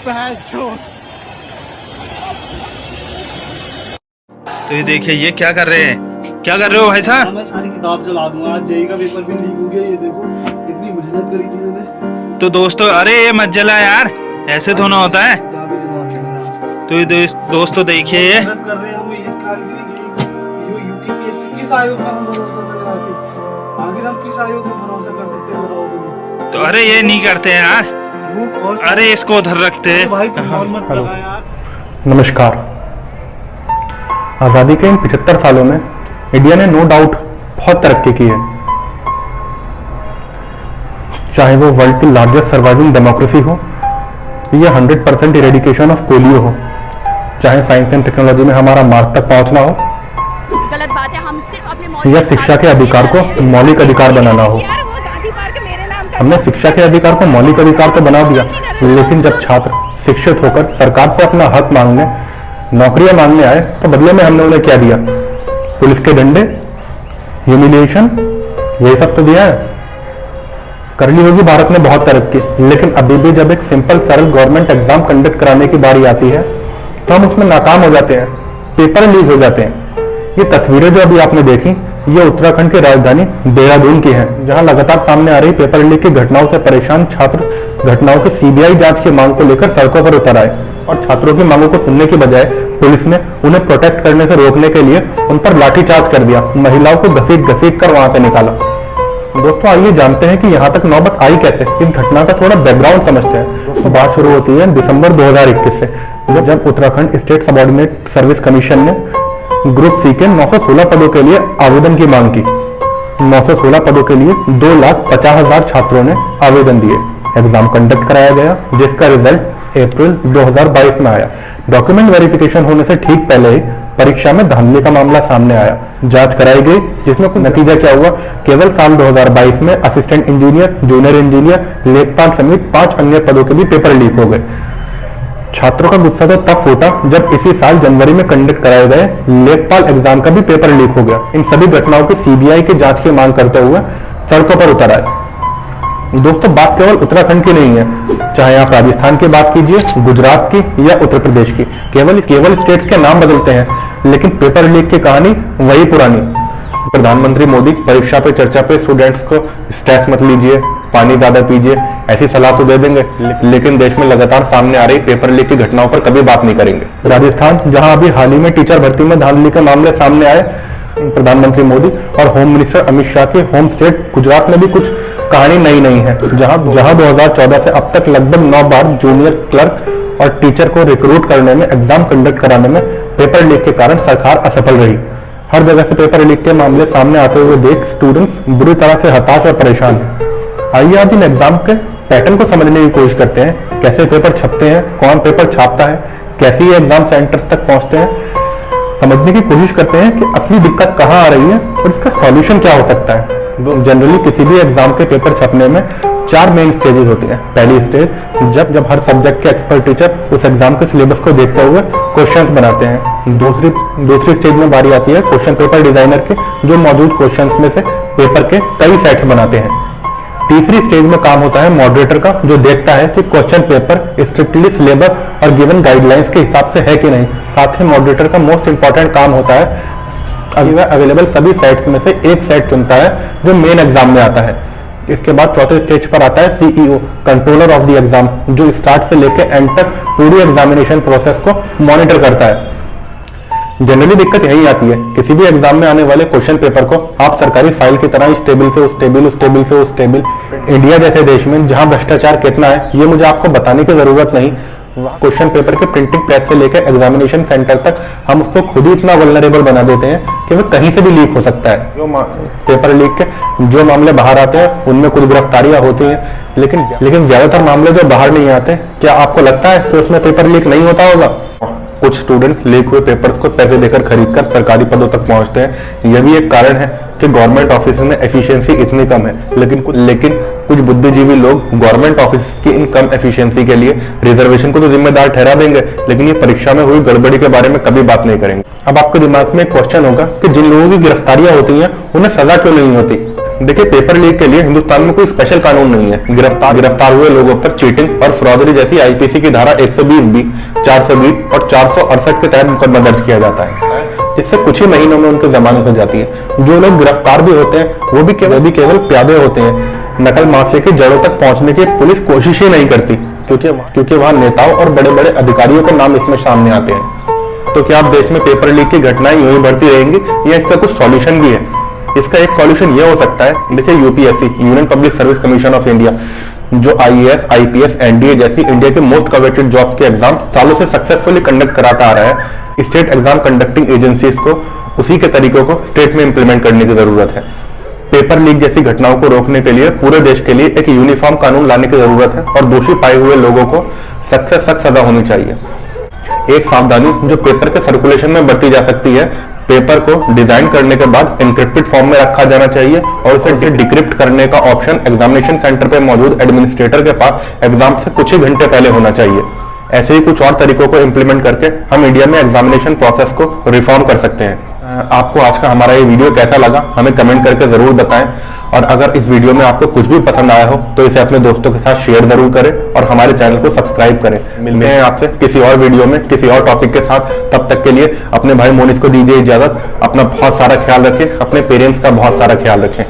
तो ये देखिए ये क्या कर रहे हैं, क्या कर रहे हो भाई साहब? मैं सारी किताब जला दूंगा। आज जेईई का पेपर भी लीक हो गया। ये देखो कितनी मेहनत करी थी मैंने। तो दोस्तों अरे ये मत जला यार, ऐसे तो ना होता है। किताब ही जला देंगे यार। तो ये दोस्तों देखिए ये मेहनत कर रहे हैं हम। ये खाली यूपीपीएससी किस आयोग में हम भरोसा करें? आखिर हम किस आयोग में भरोसा कर सकते हैं बताओ तुम? तो अरे ये नहीं करते यार, बुक और अरे इसको उधर रखते हैं भाई तुम और मत लगा यार। नमस्कार। आज़ादी के इन 75 सालों में इंडिया ने नो डाउट बहुत तरक्की की है। चाहे वो वर्ल्ड की लार्जेस्ट सर्वाइविंग डेमोक्रेसी हो या 100% इरेडिकेशन ऑफ पोलियो हो, चाहे साइंस एंड टेक्नोलॉजी में हमारा मार्ग तक पहुंचना हो, गलत बात है। हम सिर्फ अपने या शिक्षा के अधिकार को मौलिक अधिकार बनाना हो। हमने शिक्षा के अधिकार को मौलिक अधिकार तो बना दिया, लेकिन जब छात्र शिक्षित होकर सरकार से अपना हक मांगने, नौकरियां मांगने आए तो बदले में हमने उन्हें क्या दिया? पुलिस के डंडे, ह्यूमिलिएशन, यही सब तो दिया है। कर ली होगी भारत ने बहुत तरक्की, लेकिन अभी भी जब एक सिंपल सरल गवर्नमेंट एग्जाम कंडक्ट कराने की बारी आती है तो हम उसमें नाकाम हो जाते हैं, पेपर लीक हो जाते हैं। ये तस्वीरें जो अभी आपने देखी, ये उत्तराखंड की राजधानी देहरादून की हैं, जहां लगातार सामने आ रही पेपर लीक की घटनाओं से परेशान छात्र घटनाओं की सीबीआई जांच की मांग को लेकर सड़कों पर उतर आए और छात्रों की मांगों को सुनने की बजाय पुलिस ने उन्हें प्रोटेस्ट करने से रोकने के लिए उन पर लाठीचार्ज कर दिया, महिलाओं को घसीट कर वहां से निकाला। दोस्तों आइए जानते हैं कि यहाँ तक नौबत आई कैसे। इस घटना का थोड़ा बैकग्राउंड समझते हैं। तो बात शुरू होती है दिसंबर 2021 से, जब Uttarakhand state subordinate service commission ने ग्रुप सी के 916 पदों के लिए आवेदन की मांग की। 916 पदों के लिए 2,50,000 छात्रों ने आवेदन दिए। एग्जाम कंडक्ट कराया गया, जिसका रिजल्ट अप्रैल 2022 में आया। डॉक्यूमेंट वेरिफिकेशन होने से ठीक पहले ही परीक्षा में धांधली का मामला सामने आया। जांच कराई गई, जिसमें कुछ नतीजा क्या हुआ? केवल साल 2022 में असिस्टेंट इंजीनियर, जूनियर इंजीनियर, लेखपाल समेत 5 अन्य पदों के भी पेपर लीक हो गए। छात्रों का गुस्सा तो तब फूटा जब इसी साल जनवरी में कंडक्ट कराए गए लेखपाल एग्जाम का भी पेपर लीक हो गया। इन सभी घटनाओं की सीबीआई की जांच की मांग करते हुए सड़कों पर उतर आए। दोस्तों बात केवल उत्तराखंड की नहीं है, चाहे आप राजस्थान की बात कीजिए, गुजरात की या उत्तर प्रदेश की, केवल स्टेट्स के नाम बदलते हैं, लेकिन पेपर लीक की कहानी वही पुरानी। प्रधानमंत्री मोदी परीक्षा पे चर्चा पे स्टूडेंट्स को स्ट्रेस मत लीजिए, पानी ज्यादा पीजिए, ऐसी सलाह तो दे देंगे, लेकिन देश में लगातार सामने आ रही पेपर लीक की घटनाओं पर कभी बात नहीं करेंगे। राजस्थान, जहां अभी हाल ही में टीचर भर्ती में धांधली के मामले सामने आए, प्रधानमंत्री मोदी और होम मिनिस्टर अमित शाह के होम स्टेट गुजरात में भी कुछ कहानी नई नहीं है, जहां 2014 से अब तक लगभग 9 बार जूनियर क्लर्क और टीचर को रिक्रूट करने में, एग्जाम कंडक्ट कराने में पेपर लीक के कारण सरकार असफल रही। हर जगह से पेपर लीक के मामले सामने आते हुए देख स्टूडेंट्स बुरी तरह से हताश और परेशान हैं। आइए आज इन एग्जाम के पैटर्न को समझने की कोशिश करते हैं। कैसे पेपर छपते हैं, कौन पेपर छापता है, कैसे ये एग्जाम सेंटर्स तक पहुंचते हैं, समझने की कोशिश करते हैं कि असली दिक्कत कहां आ रही है और इसका सॉल्यूशन क्या हो सकता है। जनरली किसी भी एग्जाम के पेपर छपने में 4 मेन स्टेजेस होती हैं। पहली स्टेज जब हर सब्जेक्ट के एक्सपर्ट टीचर उस एग्जाम के सिलेबस को देखते हुए क्वेश्चंस बनाते हैं। दूसरी स्टेज में बारी आती है क्वेश्चन पेपर डिजाइनर के, जो मौजूद क्वेश्चंस में से पेपर के कई सेट्स बनाते हैं। तीसरी स्टेज में काम होता है मॉडरेटर का, जो देखता है कि क्वेश्चन पेपर स्ट्रिक्टली सिलेबस और गिवन गाइडलाइंस के हिसाब से है कि नहीं। साथ ही मॉडरेटर का मोस्ट इंपॉर्टेंट काम होता है अवेलेबल सभी सेट्स में से एक सेट चुनता है जो मेन एग्जाम में आता है। इसके बाद चौथे स्टेज पर आता है CEO, controller of the exam, जो स्टार्ट से लेकर एंड तक पूरी एग्जामिनेशन प्रोसेस को मॉनिटर करता है। जनरली दिक्कत यही आती है, किसी भी एग्जाम में आने वाले क्वेश्चन पेपर को आप सरकारी फाइल की तरह इस टेबल से उस टेबल, उस टेबल से उस टेबल, इंडिया जैसे देश में जहां भ्रष्टाचार कितना है ये मुझे आपको बताने की जरूरत नहीं। क्वेश्चन पेपर के प्रिंटिंग प्रेस से लेकर एग्जामिनेशन सेंटर तक हम उसको खुद ही इतना वल्नरेबल बना देते हैं कि वो कहीं से भी लीक हो सकता है। जो पेपर लीक के जो मामले बाहर आते हैं उनमें कुछ गिरफ्तारियां होती हैं, लेकिन ज्यादातर मामले जो बाहर नहीं आते, क्या आपको लगता है कि उसमें पेपर लीक नहीं होता होगा? कुछ स्टूडेंट्स लीक हुए पेपर्स को पैसे देकर खरीदकर सरकारी पदों तक पहुंचते हैं। यह भी एक कारण है कि गवर्नमेंट ऑफिस में एफिशिएंसी इतनी कम है, लेकिन कुछ बुद्धिजीवी लोग गवर्नमेंट ऑफिस की इन कम एफिशिएंसी के लिए रिजर्वेशन को तो जिम्मेदार ठहरा देंगे, लेकिन ये परीक्षा में हुई गड़बड़ी के बारे में कभी बात नहीं करेंगे। अब आपके दिमाग में एक क्वेश्चन होगा कि जिन लोगों की गिरफ्तारियां होती हैं उन्हें सजा क्यों नहीं होती? देखिए, पेपर लीक के लिए हिंदुस्तान में कोई स्पेशल कानून नहीं है। गिरफ्तार हुए लोगों पर चीटिंग और फ्रॉडरी जैसी आईपीसी की धारा 120B, 420 और 468 के तहत मुकदमा दर्ज किया जाता है, जिससे कुछ ही महीनों में उनकी जमानत हो जाती है। जो लोग गिरफ्तार भी होते हैं वो भी केवल प्यादे होते हैं। नकल माफिया की जड़ों तक पहुंचने की पुलिस कोशिश ही नहीं करती, क्योंकि वहां नेताओं और बड़े बड़े अधिकारियों के नाम इसमें सामने आते हैं। तो क्या आप देश में पेपर लीक की घटनाएं यूं ही बढ़ती रहेंगी या इसका कुछ सॉल्यूशन भी है? इसका एक सॉल्यूशन यह हो सकता है, देखिए UPSC, union public service commission of India, जो आईएएस, आईपीएस, एनडीए जैसी इंडिया के मोस्ट कवेटेड जॉब्स के एग्जाम सालों से सक्सेसफुली कंडक्ट कराता आ रहा है। स्टेट एग्जाम कंडक्टिंग एजेंसीज को उसी के तरीकों को स्टेट में इंप्लीमेंट करने की जरूरत है। पेपर लीक जैसी घटनाओं को रोकने के लिए पूरे देश के लिए एक यूनिफॉर्म कानून लाने की जरूरत है और दोषी पाए हुए लोगों को सख्त से सख्त सजा होनी चाहिए। एक सावधानी जो पेपर के सर्कुलेशन में बरती जा सकती है, पेपर को डिजाइन करने के बाद एन्क्रिप्टेड फॉर्म में रखा जाना चाहिए और उसे डिक्रिप्ट करने का ऑप्शन एग्जामिनेशन सेंटर पर मौजूद एडमिनिस्ट्रेटर के पास एग्जाम से कुछ ही घंटे पहले होना चाहिए। ऐसे ही कुछ और तरीकों को इंप्लीमेंट करके हम इंडिया में एग्जामिनेशन प्रोसेस को रिफॉर्म कर सकते हैं। आपको आज का हमारा ये वीडियो कैसा लगा हमें कमेंट करके जरूर बताएं, और अगर इस वीडियो में आपको कुछ भी पसंद आया हो तो इसे अपने दोस्तों के साथ शेयर जरूर करें और हमारे चैनल को सब्सक्राइब करें। मिलते हैं आपसे किसी और वीडियो में किसी और टॉपिक के साथ। तब तक के लिए अपने भाई मोनिश को दीजिए इजाजत। अपना बहुत सारा ख्याल रखें, अपने पेरेंट्स का बहुत सारा ख्याल रखें।